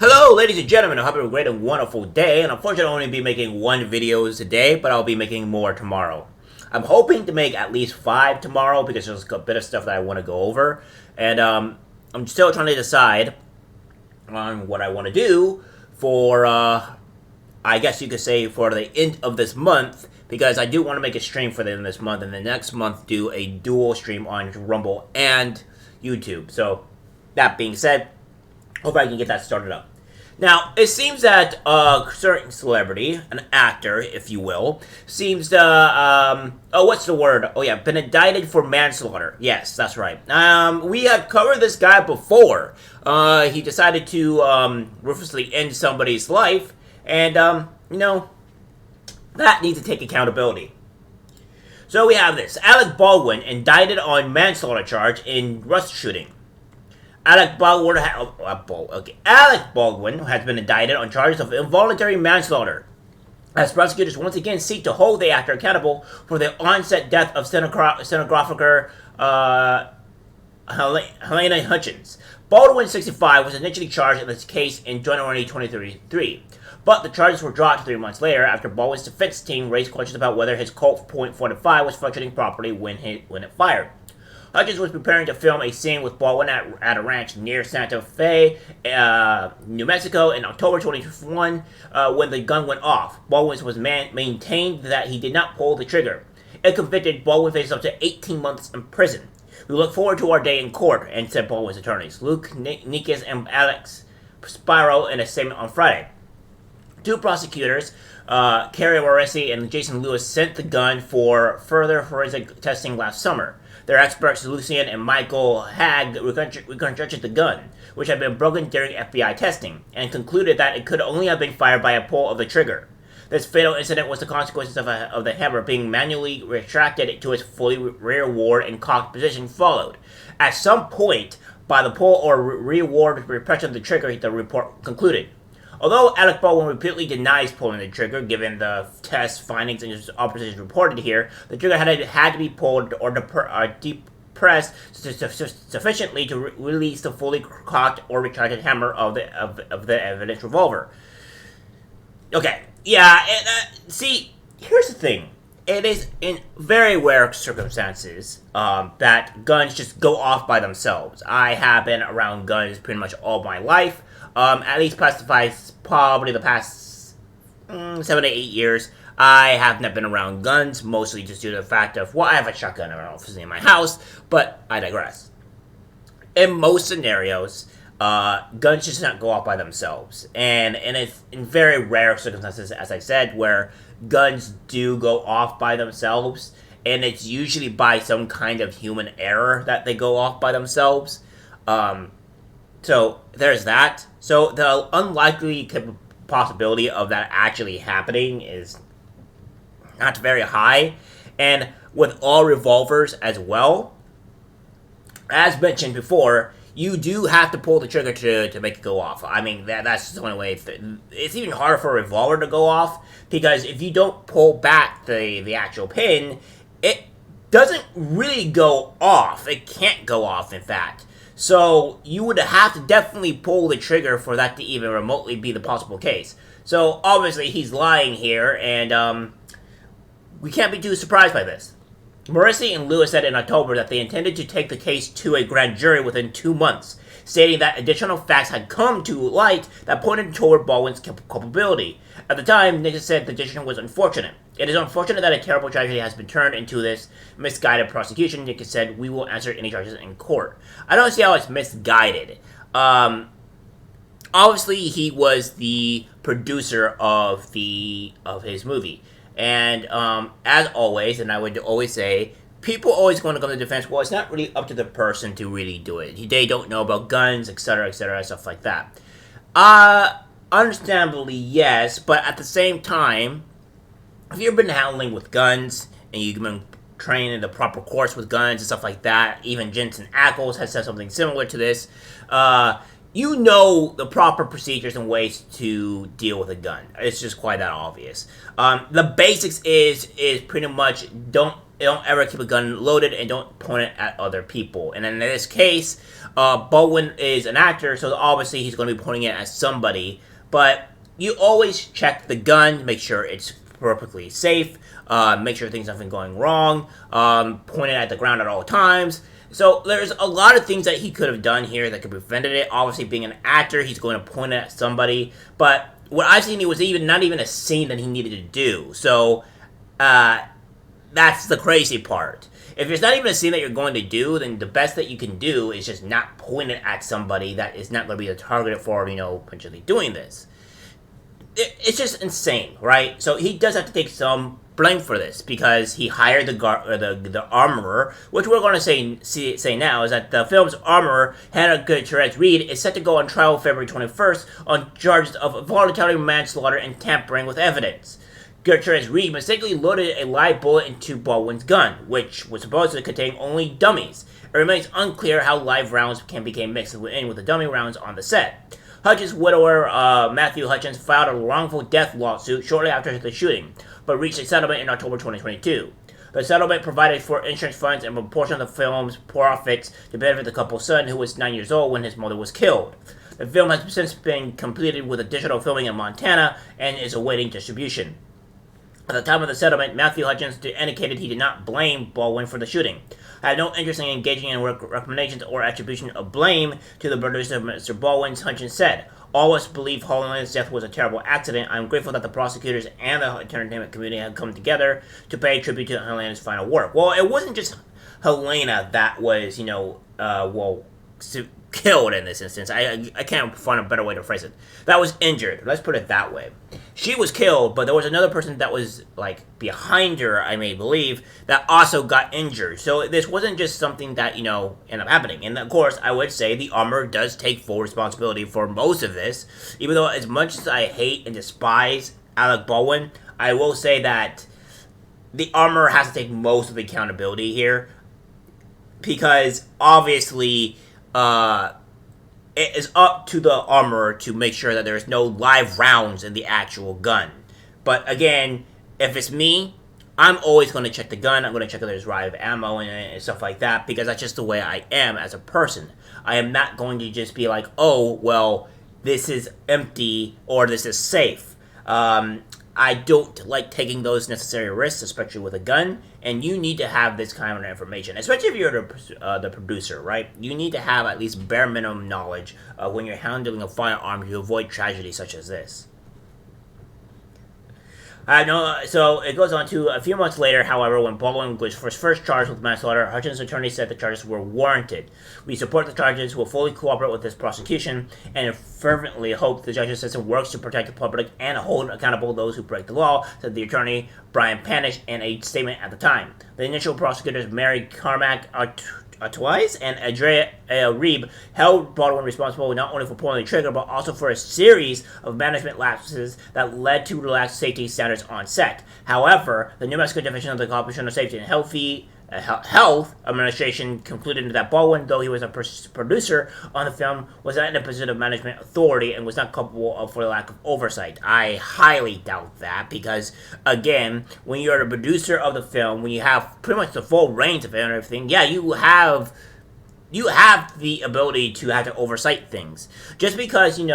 Hello, ladies and gentlemen. I hope you have a great and wonderful day. And unfortunately, I'll only be making one video today, but I'll be making more tomorrow. I'm hoping to make at least 5 tomorrow because there's a bit of stuff that I want to go over. And I'm still trying to decide on what I want to do for, I guess you could say, for the end of this month. Because I do want to make a stream for the end of this month, and the next month do a dual stream on Rumble and YouTube. So, that being said, hope I can get that started up. Now, it seems that a certain celebrity, an actor, if you will, seems to, what's the word? Oh yeah, been indicted for manslaughter. Yes, that's right. We have covered this guy before. He decided to, ruthlessly end somebody's life, and, you know, that needs to take accountability. So we have this. Alec Baldwin indicted on manslaughter charge in Rust shooting. Alec Baldwin has been indicted on charges of involuntary manslaughter, as prosecutors once again seek to hold the actor accountable for the on-set death of stenographer Helena Hutchins. Baldwin, 65, was initially charged in this case in January 2023, but the charges were dropped 3 months later after Baldwin's defense team raised questions about whether his Colt .45 was functioning properly when it fired. Hutchins was preparing to film a scene with Baldwin at a ranch near Santa Fe, New Mexico in October 2021 when the gun went off. Baldwin was maintained that he did not pull the trigger. If convicted, Baldwin faces up to 18 months in prison. We look forward to our day in court, and said Baldwin's attorneys, Luke Nikas and Alex Spiro, in a statement on Friday. Two prosecutors, Carrie Morrissey and Jason Lewis, sent the gun for further forensic testing last summer. Their experts, Lucian and Michael Hagg, reconstructed the gun, which had been broken during FBI testing, and concluded that it could only have been fired by a pull of the trigger. This fatal incident was the consequences of the hammer being manually retracted to its fully rearward and cocked position followed. At some point, by the pull or rearward repression of the trigger, the report concluded. Although Alec Baldwin repeatedly denies pulling the trigger, given the test findings and his opposition reported here, the trigger had to be pulled or depressed sufficiently to release the fully cocked or retracted hammer of the evidence revolver. Okay, yeah, see, here's the thing. It is in very rare circumstances that guns just go off by themselves. I have been around guns pretty much all my life. At least probably the past 7 to 8 years, I have not been around guns, mostly just due to the fact of, well, I have a shotgun obviously in my house, but I digress. In most scenarios, guns just not go off by themselves, and it's in very rare circumstances, as I said, where guns do go off by themselves, and it's usually by some kind of human error that they go off by themselves. So there's that. So the unlikely possibility of that actually happening is not very high. And with all revolvers as well, as mentioned before, you do have to pull the trigger to make it go off. I mean, that's the only way. It's even harder for a revolver to go off, because if you don't pull back the actual pin, it doesn't really go off. It can't go off, in fact. So you would have to definitely pull the trigger for that to even remotely be the possible case. So obviously he's lying here, and we can't be too surprised by this. Morrissey and Lewis said in October that they intended to take the case to a grand jury within 2 months, stating that additional facts had come to light that pointed toward Baldwin's culpability. At the time, Nichols said the decision was unfortunate. It is unfortunate that a terrible tragedy has been turned into this misguided prosecution. Nichols said, "We will answer any charges in court." I don't see how it's misguided. Obviously, he was the producer of his movie. And as always, and I would always say, people always going to come to defense, well, it's not really up to the person to really do it. They don't know about guns, etc., stuff like that. Understandably, yes, but at the same time, if you've been handling with guns, and you've been trained in the proper course with guns and stuff like that, even Jensen Ackles has said something similar to this, you know the proper procedures and ways to deal with a gun. It's just quite that obvious. The basics is pretty much don't ever keep a gun loaded and don't point it at other people. And in this case, Baldwin is an actor, so obviously he's going to be pointing it at somebody. But you always check the gun, make sure it's perfectly safe, make sure things nothing going wrong, point it at the ground at all times. So there's a lot of things that he could have done here that could have prevented it. Obviously, being an actor, he's going to point it at somebody. But what I've seen, it was not even a scene that he needed to do. So that's the crazy part. If it's not even a scene that you're going to do, then the best that you can do is just not point it at somebody that is not going to be the target for, potentially doing this. It's just insane, right? So he does have to take some blame for this because he hired the armorer, which we're going to say now is that the film's armorer, Hannah Gutierrez-Reed, is set to go on trial February 21st on charges of voluntary manslaughter and tampering with evidence. Gutierrez-Reed mistakenly loaded a live bullet into Baldwin's gun, which was supposed to contain only dummies. It remains unclear how live rounds became mixed in with the dummy rounds on the set. Hutchins' widower, Matthew Hutchins, filed a wrongful death lawsuit shortly after the shooting, but reached a settlement in October 2022. The settlement provided for insurance funds and a portion of the film's profits to benefit the couple's son, who was 9 years old when his mother was killed. The film has since been completed with additional filming in Montana and is awaiting distribution. At the time of the settlement, Matthew Hutchins indicated he did not blame Baldwin for the shooting. I have no interest in engaging in recommendations or attribution of blame to the murders of Mr. Baldwin, Hutchins said. All of us believe Helena's death was a terrible accident. I am grateful that the prosecutors and the entertainment community have come together to pay tribute to Helena's final work. Well, it wasn't just Helena that was, killed in this instance. I can't find a better way to phrase it. That was injured. Let's put it that way. She was killed, but there was another person that was, behind her, I may believe, that also got injured. So this wasn't just something that, ended up happening. And, of course, I would say the armor does take full responsibility for most of this. Even though as much as I hate and despise Alec Baldwin, I will say that the armor has to take most of the accountability here. Because, obviously, it is up to the armorer to make sure that there's no live rounds in the actual gun. But again, if it's me, I'm always going to check the gun. I'm going to check if there's live ammo in it and stuff like that, because that's just the way I am as a person. I am not going to just be like, oh, well, this is empty or this is safe. I don't like taking those necessary risks, especially with a gun, and you need to have this kind of information, especially if you're the producer, right? You need to have at least bare minimum knowledge when you're handling a firearm to avoid tragedy such as this. So it goes on to a few months later, however, when Baldwin was first charged with manslaughter, Hutchins' attorney said the charges were warranted. We support the charges, will fully cooperate with this prosecution, and fervently hope the justice system works to protect the public and hold accountable those who break the law, said the attorney, Brian Panish, in a statement at the time. The initial prosecutors, Mary Carmack Twice and Andrea Reeb, held Baldwin responsible not only for pulling the trigger, but also for a series of management lapses that led to relaxed safety standards on set. However, the New Mexico Division of the Commission of Safety and Health Administration concluded that Baldwin, though he was a producer on the film, was not in a position of management authority and was not culpable for the lack of oversight. I highly doubt that because, again, when you're the producer of the film, when you have pretty much the full range of everything, yeah, you have the ability to have to oversight things. Just because I'm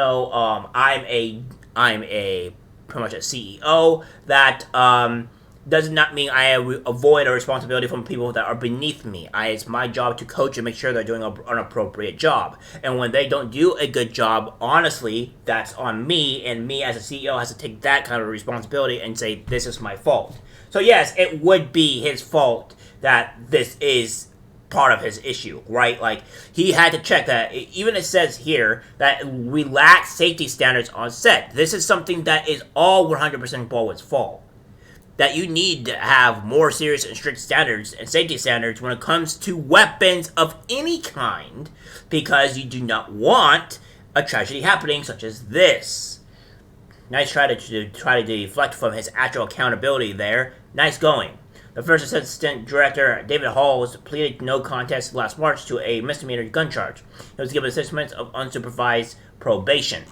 a pretty much a CEO that does not mean I avoid a responsibility from people that are beneath me. It's my job to coach and make sure they're doing an appropriate job. And when they don't do a good job, honestly, that's on me. And me as a CEO has to take that kind of responsibility and say, this is my fault. So yes, it would be his fault that this is part of his issue, right? He had to check that. Even it says here that relaxed safety standards on set. This is something that is all 100% Baldwin's fault. That you need to have more serious and strict standards and safety standards when it comes to weapons of any kind, because you do not want a tragedy happening such as this. Nice try to deflect from his actual accountability there. Nice going. The first assistant director, David Halls, pleaded no contest last March to a misdemeanor gun charge. He was given 6 months of unsupervised probation.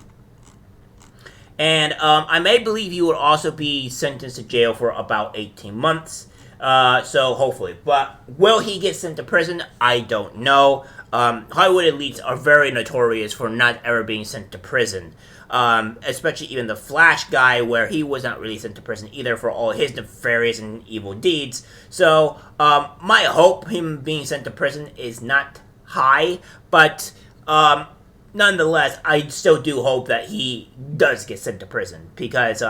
And I may believe he would also be sentenced to jail for about 18 months. So hopefully. But will he get sent to prison? I don't know. Hollywood elites are very notorious for not ever being sent to prison. Especially even the Flash guy, where he was not really sent to prison either for all his nefarious and evil deeds. So my hope him being sent to prison is not high, but nonetheless, I still do hope that he does get sent to prison, because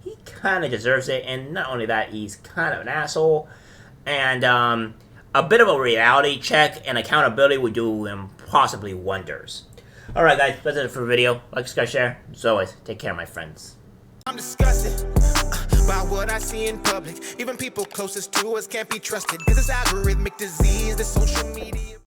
he kind of deserves it, and not only that, he's kind of an asshole, and a bit of a reality check and accountability would do him possibly wonders. Alright guys, that's it for the video. Like, subscribe, share. As always, take care, my friends. I'm disgusted by what I see in public. Even people closest to us can't be trusted. This is algorithmic disease, the social media.